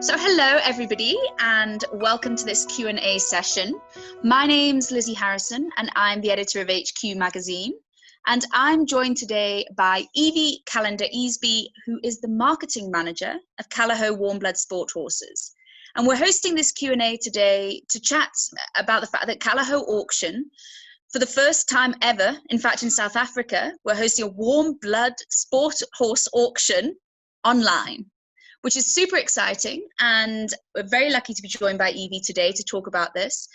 So hello everybody and welcome to this Q&A session. My name's Lizzie Harrison and I'm the editor of HQ Magazine, and I'm joined today by Evie Callender-Easby, who is the marketing manager of Callaho Warm Blood Sport Horses. And we're hosting this Q&A today to chat about the fact that Callaho Auction, for the first time ever, in fact in South Africa, we're hosting a warm blood sport horse auction online, which is super exciting, and we're very lucky to be joined by Evie today to talk about this.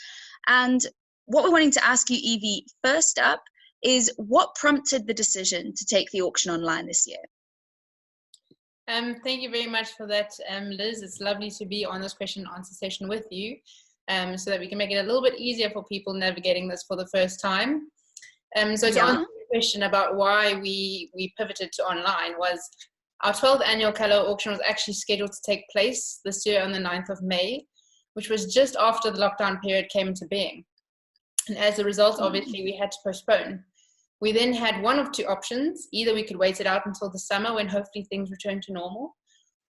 And what we're wanting to ask you, Evie, first up is what prompted the decision to take the auction online this year? Thank you very much for that, Liz. It's lovely to be on this question and answer session with you, so that we can make it a little bit easier for people navigating this for the first time. To answer the question about why we pivoted to online was our 12th annual Callaho auction was actually scheduled to take place this year on the 9th of May, which was just after the lockdown period came into being. And as a result, obviously, we had to postpone. We then had one of two options. Either we could wait it out until the summer when hopefully things return to normal,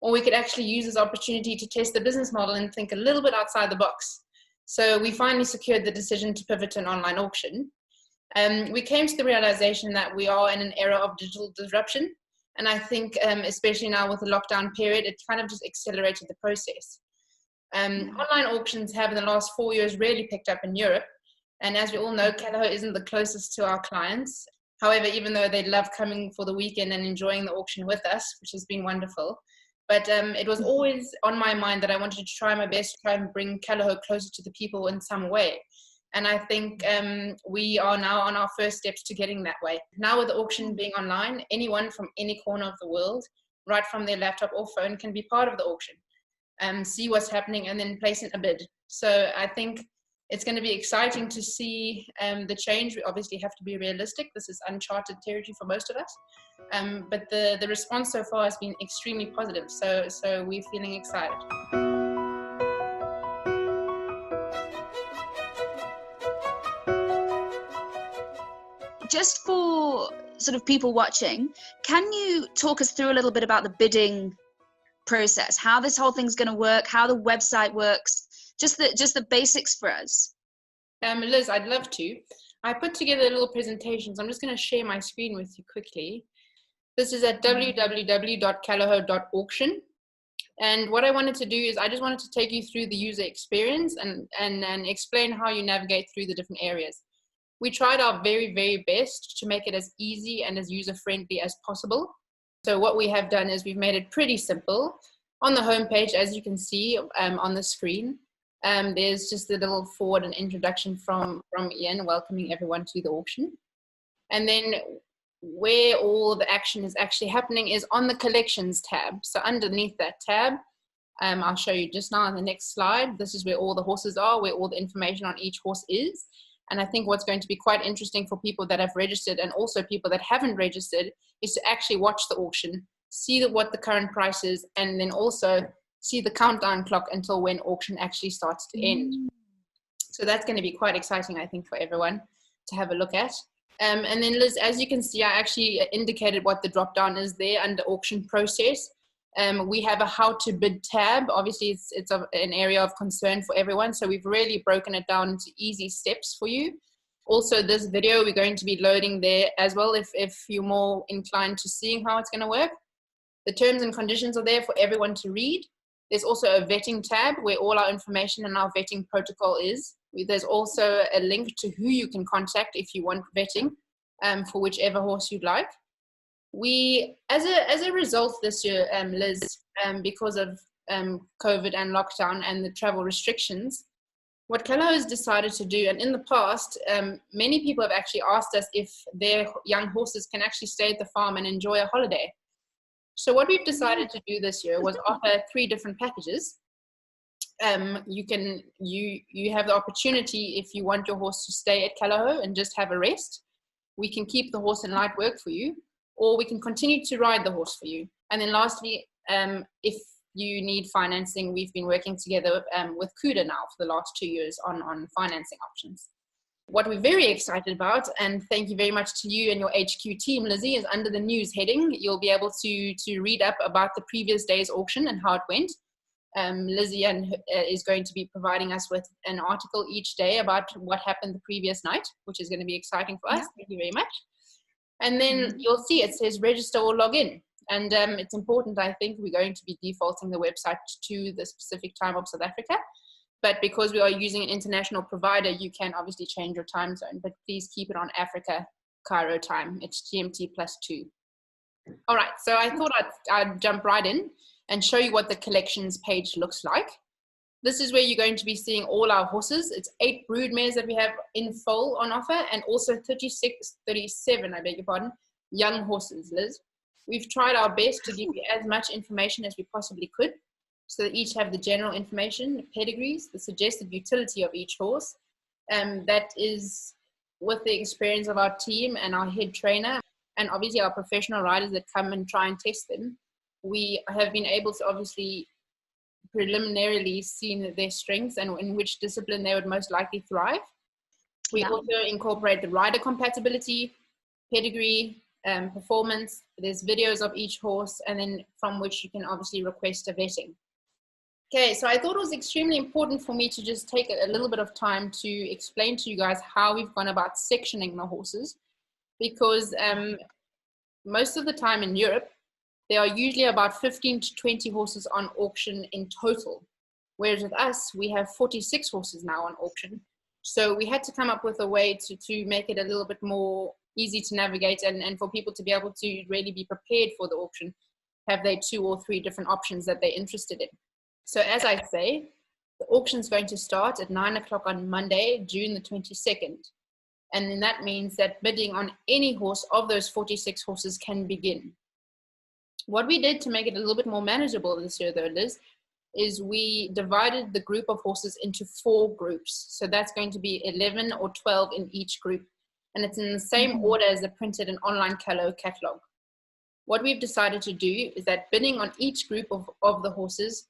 or we could actually use this opportunity to test the business model and think a little bit outside the box. So we finally secured the decision to pivot to an online auction. We came to the realization that we are in an era of digital disruption. And I think, especially now with the lockdown period, it kind of just accelerated the process. Online auctions have in the last 4 years really picked up in Europe. And as we all know, Callaho isn't the closest to our clients. However, even though they love coming for the weekend and enjoying the auction with us, which has been wonderful. But it was always on my mind that I wanted to try my best to try and bring Callaho closer to the people in some way. And I think we are now on our first steps to getting that way. Now with the auction being online, anyone from any corner of the world, right from their laptop or phone, can be part of the auction, see what's happening and then place in a bid. So I think it's going to be exciting to see the change. We obviously have to be realistic. This is uncharted territory for most of us. But the response so far has been extremely positive. So we're feeling excited. Just for sort of people watching, can you talk us through a little bit about the bidding process, how this whole thing's going to work, how the website works, just the basics for us? Liz, I'd love to. I put together a little presentation, so I'm just going to share my screen with you quickly. This is at www.callaho.auction. And what I wanted to do is I just wanted to take you through the user experience and explain how you navigate through the different areas. We tried our very, very best to make it as easy and as user-friendly as possible. So what we have done is we've made it pretty simple. On the homepage, as you can see on the screen, there's just a little forward and introduction from Ian welcoming everyone to the auction. And then where all the action is actually happening is on the collections tab. So underneath that tab, I'll show you just now on the next slide. This is where all the horses are, where all the information on each horse is. And I think what's going to be quite interesting for people that have registered and also people that haven't registered is to actually watch the auction, see what the current price is, and then also see the countdown clock until when auction actually starts to end. So that's going to be quite exciting, I think, for everyone to have a look at. And then Liz, as you can see, I actually indicated what the drop down is there under auction process. We have a how to bid tab. Obviously, it's an area of concern for everyone. So we've really broken it down into easy steps for you. Also, this video we're going to be loading there as well if you're more inclined to seeing how it's going to work. The terms and conditions are there for everyone to read. There's also a vetting tab where all our information and our vetting protocol is. There's also a link to who you can contact if you want vetting for whichever horse you'd like. We, as a result this year, Liz, because of COVID and lockdown and the travel restrictions, what Callaho has decided to do, and in the past, many people have actually asked us if their young horses can actually stay at the farm and enjoy a holiday. So what we've decided to do this year was offer 3 different packages. You have the opportunity, if you want your horse to stay at Callaho and just have a rest, we can keep the horse in light work for you, or we can continue to ride the horse for you. And then lastly, if you need financing, we've been working together with Cuda now for the last 2 years on financing options. What we're very excited about, and thank you very much to you and your HQ team, Lizzie, is under the news heading. You'll be able to read up about the previous day's auction and how it went. Lizzie is going to be providing us with an article each day about what happened the previous night, which is going to be exciting for us. Yeah. Thank you very much. And then you'll see it says register or log in. And it's important, I think, we're going to be defaulting the website to the specific time of South Africa. But because we are using an international provider, you can obviously change your time zone. But please keep it on Africa Cairo time. It's GMT +2. All right, so I thought I'd jump right in and show you what the collections page looks like. This is where you're going to be seeing all our horses. It's 8 broodmares that we have in foal on offer, and also 37, I beg your pardon, young horses, Liz. We've tried our best to give you as much information as we possibly could, so that each have the general information, the pedigrees, the suggested utility of each horse. That is with the experience of our team and our head trainer, and obviously our professional riders that come and try and test them. We have been able to obviously preliminarily see their strengths and in which discipline they would most likely thrive. We also incorporate the rider compatibility, pedigree, performance. There's videos of each horse, and then from which you can obviously request a vetting. Okay, so I thought it was extremely important for me to just take a little bit of time to explain to you guys how we've gone about sectioning the horses, because most of the time in Europe, there are usually about 15 to 20 horses on auction in total. Whereas with us, we have 46 horses now on auction. So we had to come up with a way to make it a little bit more easy to navigate, and for people to be able to really be prepared for the auction, have they 2 or 3 different options that they're interested in. So as I say, the auction is going to start at 9 o'clock on Monday, June the 22nd. And then that means that bidding on any horse of those 46 horses can begin. What we did to make it a little bit more manageable this year, though, Liz, is we divided the group of horses into 4 groups. So that's going to be 11 or 12 in each group. And it's in the same order as the printed and online Callaho catalog. What we've decided to do is that bidding on each group of the horses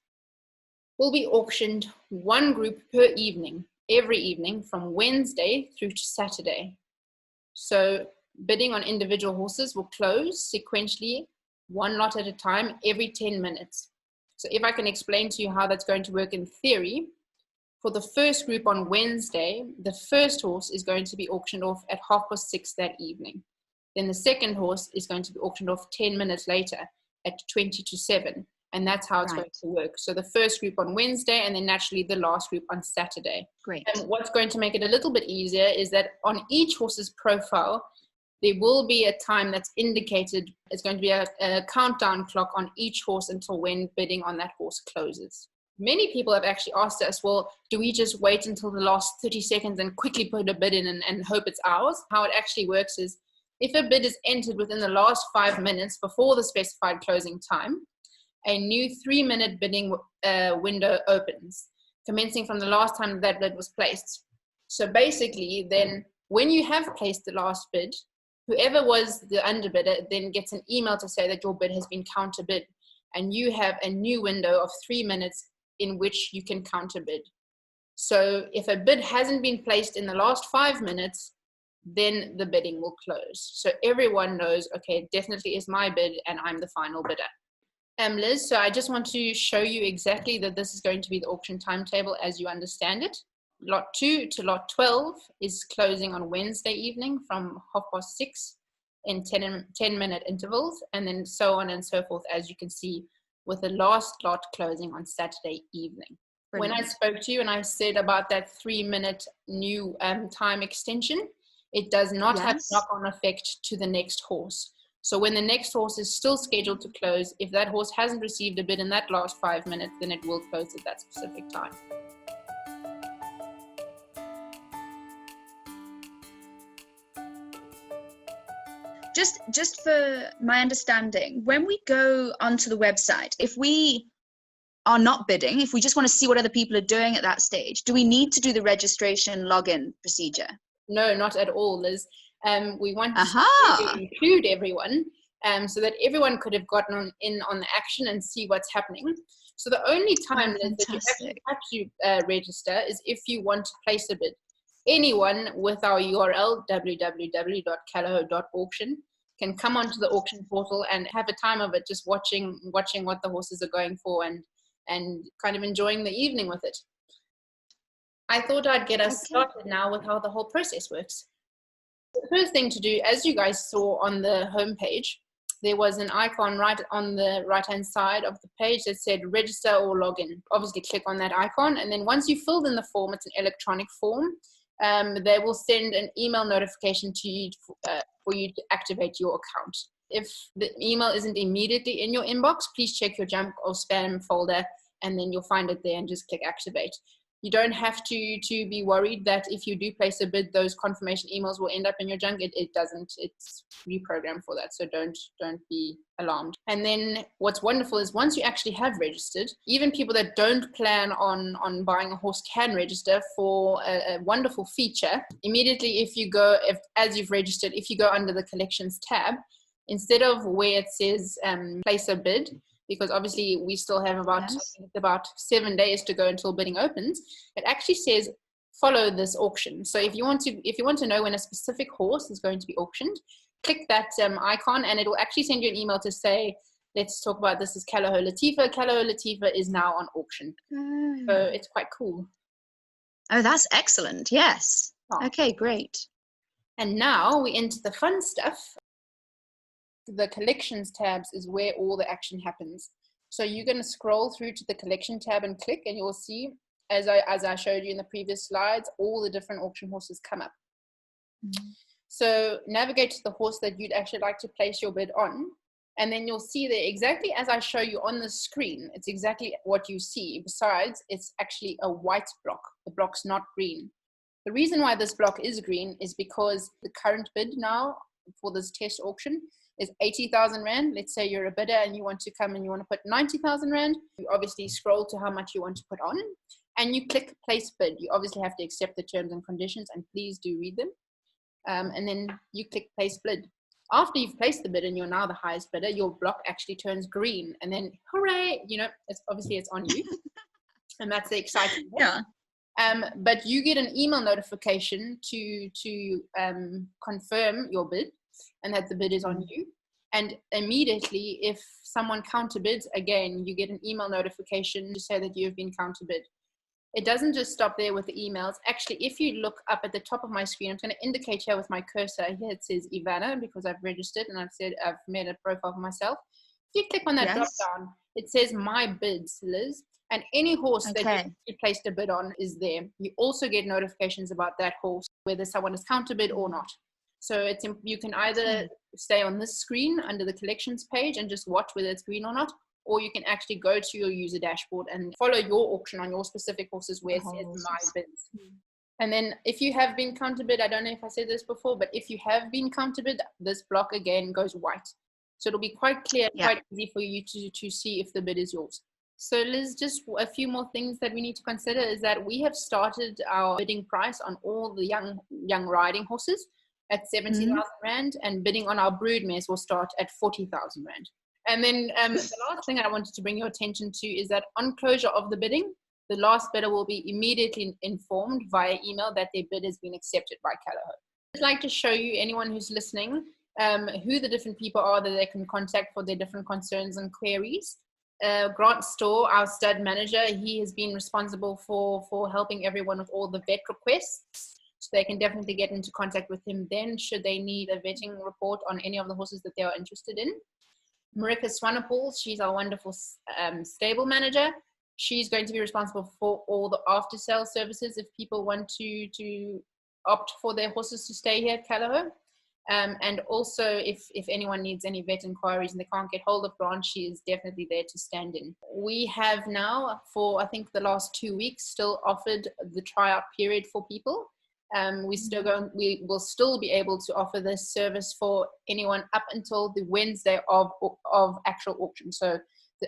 will be auctioned 1 group per evening, every evening from Wednesday through to Saturday. So bidding on individual horses will close sequentially, 1 lot at a time, every 10 minutes. So if I can explain to you how that's going to work in theory, for the first group on Wednesday, the first horse is going to be auctioned off at 6:30 that evening. Then the second horse is going to be auctioned off 10 minutes later at 7:20. And that's how it's going to work. So the first group on Wednesday, and then naturally the last group on Saturday. Great. And what's going to make it a little bit easier is that on each horse's profile, there will be a time that's indicated. It's going to be a countdown clock on each horse until when bidding on that horse closes. Many people have actually asked us, well, do we just wait until the last 30 seconds and quickly put a bid in and hope it's ours? How it actually works is, if a bid is entered within the last 5 minutes before the specified closing time, a new 3-minute bidding window opens, commencing from the last time that bid was placed. So basically, then when you have placed the last bid, whoever was the underbidder then gets an email to say that your bid has been counterbid, and you have a new window of 3 minutes in which you can counterbid. So if a bid hasn't been placed in the last 5 minutes, then the bidding will close. So everyone knows, okay, it definitely is my bid and I'm the final bidder. Liz, so I just want to show you exactly that this is going to be the auction timetable as you understand it. Lot 2 to lot 12 is closing on Wednesday evening from 6:30 in 10-minute intervals, and then so on and so forth, as you can see, with the last lot closing on Saturday evening. Brilliant. When I spoke to you and I said about that 3-minute new time extension, it does not have knock-on effect to the next horse. So when the next horse is still scheduled to close, if that horse hasn't received a bid in that last 5 minutes, then it will close at that specific time. Just for my understanding, when we go onto the website, if we are not bidding, if we just want to see what other people are doing at that stage, do we need to do the registration login procedure? No, not at all, Liz. We want to include everyone so that everyone could have gotten in on the action and see what's happening. So the only time, Liz, that you actually have to register is if you want to place a bid. Anyone with our URL, www.callaho.auction, can come onto the auction portal and have a time of it just watching what the horses are going for and and kind of enjoying the evening with it. I thought I'd get us started now with how the whole process works. The first thing to do, as you guys saw on the homepage, there was an icon right on the right-hand side of the page that said register or login. Obviously, click on that icon, and then once you filled in the form, it's an electronic form. They will send an email notification to you for you to activate your account. If the email isn't immediately in your inbox, please check your junk or spam folder, and then you'll find it there and just click activate. You don't have to be worried that if you do place a bid, those confirmation emails will end up in your junk. It doesn't. It's reprogrammed for that, so don't be alarmed. And then what's wonderful is once you actually have registered, even people that don't plan on buying a horse can register for a wonderful feature. Immediately, as you've registered, if you go under the collections tab, instead of where it says place a bid, because obviously we still have about 7 days to go until bidding opens, it actually says follow this auction. So if you want to know when a specific horse is going to be auctioned, click that icon, and it will actually send you an email to say, let's talk about this is Callaho Latifa. Callaho Latifa is now on auction. So it's quite cool. Oh, that's excellent. Yes. Oh. Okay, great. And now we enter the fun stuff. The collections tabs is where all the action happens. So you're going to scroll through to the collection tab and click, and you'll see, as I showed you in the previous slides, all the different auction horses come up. So navigate to the horse that you'd actually like to place your bid on, and then you'll see there exactly as I show you on the screen. It's exactly what you see. Besides, it's actually a white block. The block's not green. The reason why this block is green is because the current bid now for this test auction is 80,000 Rand. Let's say you're a bidder and you want to come and you want to put 90,000 Rand. You obviously scroll to how much you want to put on, and you click place bid. You obviously have to accept the terms and conditions, and please do read them. And then you click place bid. After you've placed the bid and you're now the highest bidder, your block actually turns green, and then hooray, it's on you. And that's the exciting bit. Yeah. But you get an email notification to confirm your bid and that the bid is on you. And immediately, if someone counter bids, again, you get an email notification to say that you've been counter bid. It doesn't just stop there with the emails. Actually, if you look up at the top of my screen, I'm going to indicate here with my cursor. Here it says Ivana, because I've registered and I've made a profile for myself. If you click on that drop down, it says my bids, Liz. And any horse that you placed a bid on is there. You also get notifications about that horse, whether someone is counter bid or not. So you can either stay on this screen under the collections page and just watch whether it's green or not, or you can actually go to your user dashboard and follow your auction on your specific horses where it says my bids. And then if you have been counter bid, I don't know if I said this before, but if you have been counter bid, this block again goes white. So it'll be quite clear, quite easy for you to see if the bid is yours. So Liz, just a few more things that we need to consider is that we have started our bidding price on all the young riding horses at 70,000 Rand, and bidding on our brood mares will start at 40,000 Rand. And then the last thing I wanted to bring your attention to is that on closure of the bidding, the last bidder will be immediately informed via email that their bid has been accepted by Callaho. I'd like to show you, anyone who's listening, who the different people are that they can contact for their different concerns and queries. Grant Store, our stud manager, he has been responsible for helping everyone with all the vet requests. So they can definitely get into contact with him then should they need a vetting report on any of the horses that they are interested in. Marika Swanepoel, she's our wonderful stable manager. She's going to be responsible for all the after sale services if people want to opt for their horses to stay here at Callaho. And also if anyone needs any vet inquiries and they can't get hold of Grant, she is definitely there to stand in. We have now, for I think the last 2 weeks, still offered the tryout period for people. We will still be able to offer this service for anyone up until the Wednesday of actual auction. So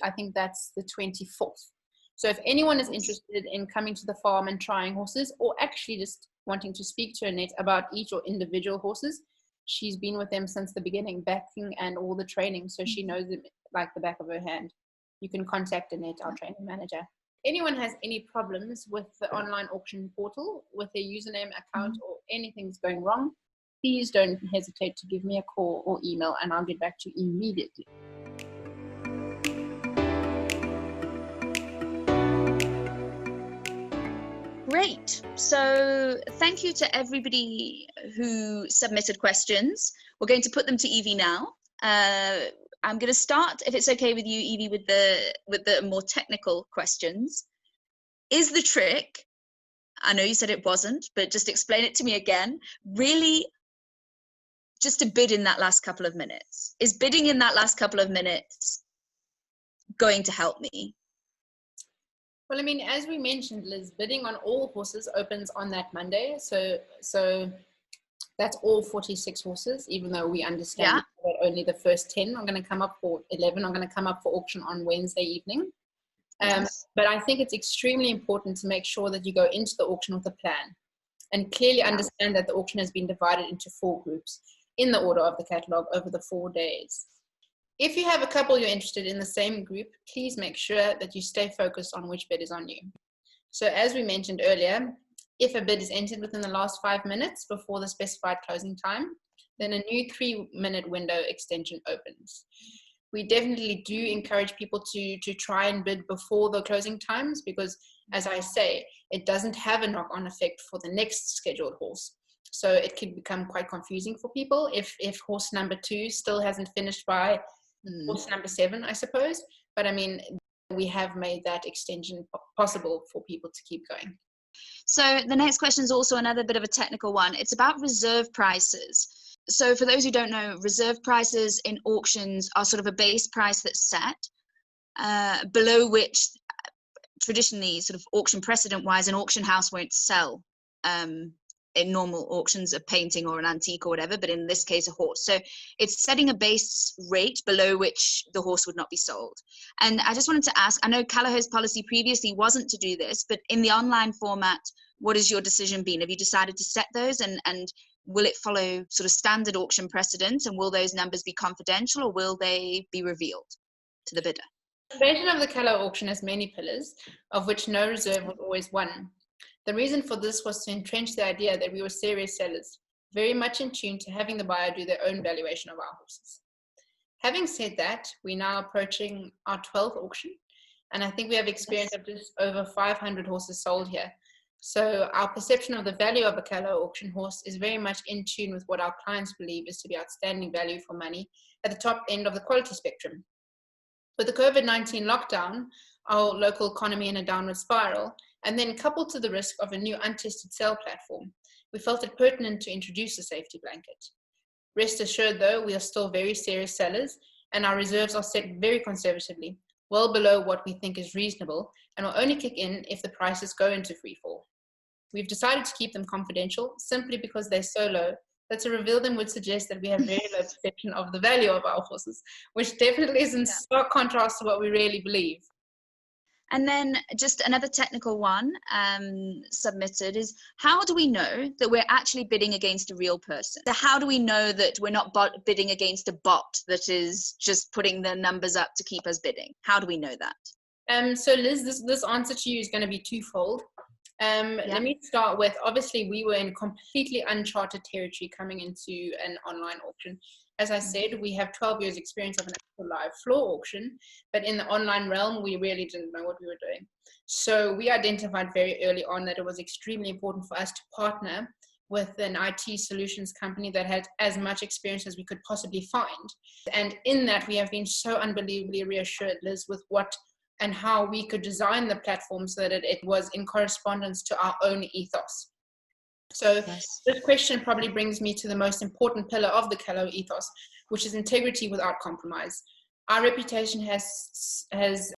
I think that's the 24th. So if anyone is interested in coming to the farm and trying horses, or actually just wanting to speak to Annette about each or individual horses, she's been with them since the beginning, backing and all the training. So she knows them like the back of her hand. You can contact Annette, our training manager. Anyone has any problems with the online auction portal, with their username, account, or anything's going wrong, please don't hesitate to give me a call or email, and I'll get back to you immediately. Great. So thank you to everybody who submitted questions. We're going to put them to Evie now. I'm going to start, if it's okay with you, Evie, with the more technical questions. Is the trick, I know you said it wasn't, but just explain it to me again, really just to bid in that last couple of minutes? Is bidding in that last couple of minutes going to help me? Well, I mean, as we mentioned, Liz, bidding on all horses opens on that Monday. So that's all 46 horses, even though we understand that only the first 10 are going to come up, for 11 are going to come up for auction on Wednesday evening. Yes. But I think it's extremely important to make sure that you go into the auction with a plan and clearly understand that the auction has been divided into 4 groups in the order of the catalogue over the 4 days. If you have a couple you're interested in the same group, please make sure that you stay focused on which bid is on you. So as we mentioned earlier, if a bid is entered within the last 5 minutes before the specified closing time, then a new 3-minute window extension opens. We definitely do encourage people to try and bid before the closing times because, as I say, it doesn't have a knock-on effect for the next scheduled horse. So it could become quite confusing for people if horse number 2 still hasn't finished by horse number 7, I suppose. But I mean, we have made that extension possible for people to keep going. So the next question is also another bit of a technical one. It's about reserve prices. So for those who don't know, reserve prices in auctions are sort of a base price that's set, below which traditionally, sort of auction precedent wise, an auction house won't sell in normal auctions a painting or an antique or whatever, but in this case a horse. So it's setting a base rate below which the horse would not be sold. And I just wanted to ask, I know Callaho's policy previously wasn't to do this, but in the online format, what has your decision been? Have you decided to set those, and will it follow sort of standard auction precedent, and will those numbers be confidential or will they be revealed to the bidder? The foundation of the Callaho auction has many pillars, of which no reserve was always one. The reason for this was to entrench the idea that we were serious sellers, very much in tune to having the buyer do their own valuation of our horses. Having said that, we're now approaching our 12th auction, and I think we have experience of just over 500 horses sold here. So our perception of the value of a Callaho auction horse is very much in tune with what our clients believe is to be outstanding value for money at the top end of the quality spectrum. With the COVID-19 lockdown, our local economy in a downward spiral, and then coupled to the risk of a new untested sale platform, we felt it pertinent to introduce a safety blanket. Rest assured though, we are still very serious sellers, and our reserves are set very conservatively, well below what we think is reasonable, and will only kick in if the prices go into free fall. We've decided to keep them confidential simply because they're so low that to reveal them would suggest that we have very low perception of the value of our horses, which definitely is in stark contrast to what we really believe. And then just another technical one submitted is, how do we know that we're actually bidding against a real person? So how do we know that we're not bidding against a bot that is just putting the numbers up to keep us bidding? How do we know that? So Liz, this answer to you is going to be twofold. Let me start with, obviously we were in completely uncharted territory coming into an online auction. As I said, we have 12 years experience of an actual live floor auction, but in the online realm, we really didn't know what we were doing. So we identified very early on that it was extremely important for us to partner with an IT solutions company that had as much experience as we could possibly find. And in that, we have been so unbelievably reassured, Liz, with what and how we could design the platform so that it was in correspondence to our own ethos. So this question probably brings me to the most important pillar of the Callaho ethos, which is integrity without compromise. Our reputation has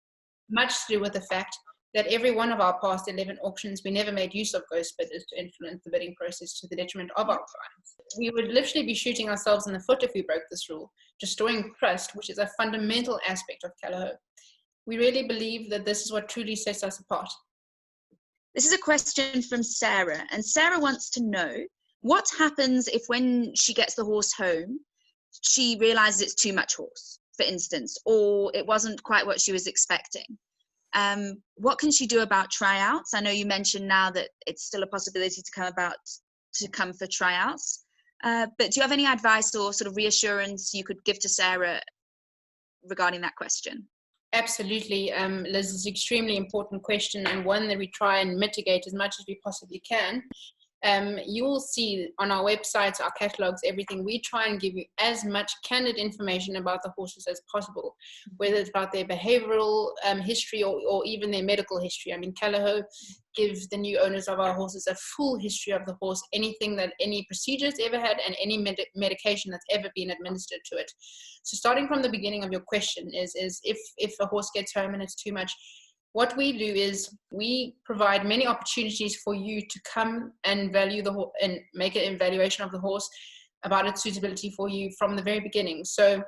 much to do with the fact that every one of our past 11 auctions, we never made use of ghost bidders to influence the bidding process to the detriment of our clients. We would literally be shooting ourselves in the foot if we broke this rule, destroying trust, which is a fundamental aspect of Callaho. We really believe that this is what truly sets us apart. This is a question from Sarah, and Sarah wants to know what happens if when she gets the horse home, she realizes it's too much horse, for instance, or it wasn't quite what she was expecting. What can she do about tryouts? I know you mentioned now that it's still a possibility to come for tryouts, but do you have any advice or sort of reassurance you could give to Sarah regarding that question? Absolutely, Liz, is an extremely important question, and one that we try and mitigate as much as we possibly can. You will see on our websites, our catalogs, everything, we try and give you as much candid information about the horses as possible, whether it's about their behavioral history or even their medical history. I mean, Callaho gives the new owners of our horses a full history of the horse, any procedures ever had, and any medication that's ever been administered to it. So starting from the beginning of your question is if a horse gets home and it's too much, what we do is we provide many opportunities for you to come and value the horse and make an evaluation of the horse about its suitability for you from the very beginning. So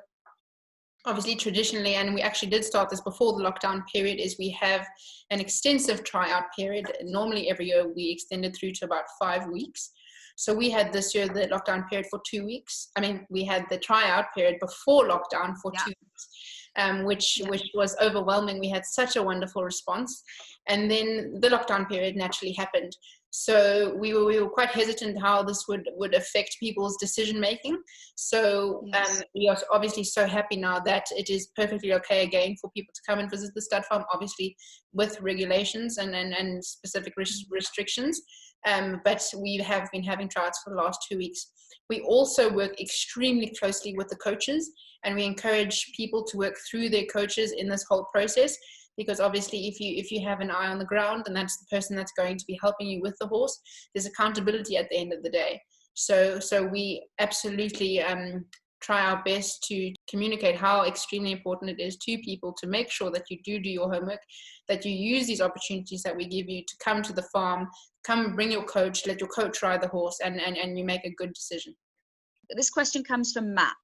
obviously traditionally, and we actually did start this before the lockdown period, is we have an extensive tryout period. Normally every year we extend it through to about 5 weeks. So we had this year the lockdown period for 2 weeks. I mean, we had the tryout period before lockdown for 2 weeks. Which was overwhelming. We had such a wonderful response, and then the lockdown period naturally happened. So we were quite hesitant how this would affect people's decision making. So we are obviously so happy now that it is perfectly okay again for people to come and visit the stud farm, obviously with regulations and specific restrictions. But we have been having tryouts for the last 2 weeks. We also work extremely closely with the coaches, and we encourage people to work through their coaches in this whole process, because obviously if you have an eye on the ground and that's the person that's going to be helping you with the horse, there's accountability at the end of the day. So we absolutely try our best to communicate how extremely important it is to people to make sure that you do your homework, that you use these opportunities that we give you to come to the farm, come bring your coach, let your coach ride the horse, and you make a good decision. This question comes from Matt,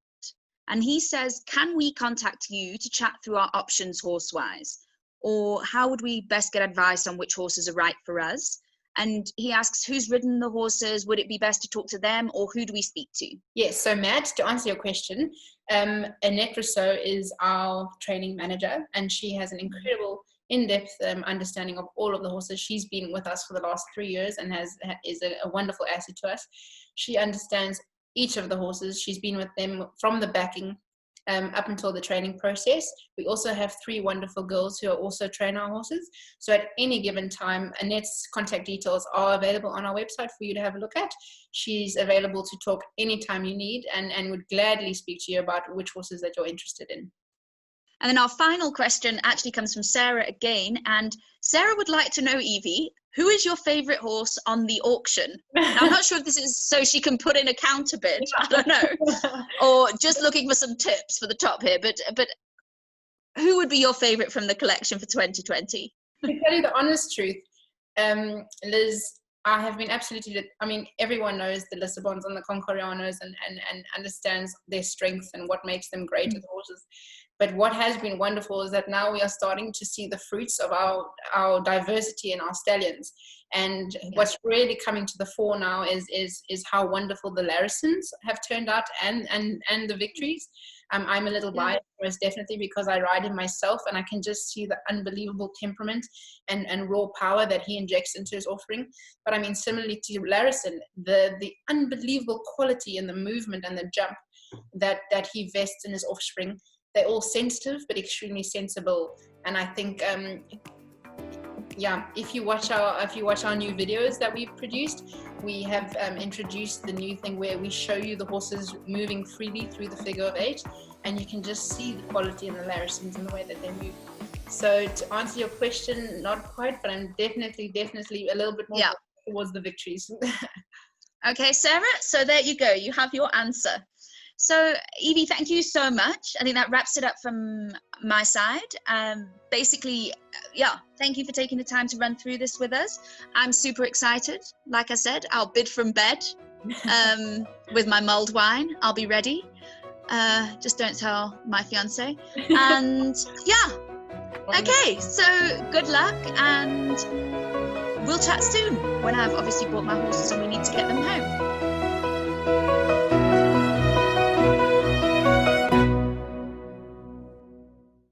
and he says, can we contact you to chat through our options horse-wise? Or how would we best get advice on which horses are right for us? And he asks, who's ridden the horses? Would it be best to talk to them, or who do we speak to? Yes, so Matt, to answer your question, Annette Rousseau is our training manager, and she has an incredible in-depth understanding of all of the horses. She's been with us for the last 3 years and is a wonderful asset to us. She understands each of the horses. She's been with them from the backing up until the training process. We also have 3 wonderful girls who are also train our horses. So at any given time, Annette's contact details are available on our website for you to have a look at. She's available to talk anytime you need and would gladly speak to you about which horses that you're interested in. And then our final question actually comes from Sarah again. And Sarah would like to know, Evie, who is your favourite horse on the auction? Now, I'm not sure if this is so she can put in a counter bid, I don't know, or just looking for some tips for the top here, but who would be your favourite from the collection for 2020? To tell you the honest truth, Liz, I have been absolutely, I mean, everyone knows the Lissabons and the Concordianos and understands their strength and what makes them great as horses. But what has been wonderful is that now we are starting to see the fruits of our diversity in our stallions. And what's really coming to the fore now is how wonderful the Larisons have turned out and the Victories. I'm a little biased, most definitely, because I ride him myself, and I can just see the unbelievable temperament and raw power that he injects into his offspring. But I mean, similarly to Larison, the unbelievable quality in the movement and the jump that he vests in his offspring. They're all sensitive but extremely sensible, and I think if you watch our new videos that we've produced, we have introduced the new thing where we show you the horses moving freely through the figure of 8, and you can just see the quality in the Larisons and the way that they move. So to answer your question, not quite, but I'm definitely a little bit more towards the Victories. Okay, Sarah, so there you go, you have your answer. So, Evie, thank you so much. I think that wraps it up from my side. Basically, thank you for taking the time to run through this with us. I'm super excited. Like I said, I'll bid from bed with my mulled wine. I'll be ready. Just don't tell my fiance. And okay, so good luck, and we'll chat soon when I've obviously bought my horses and we need to get them home.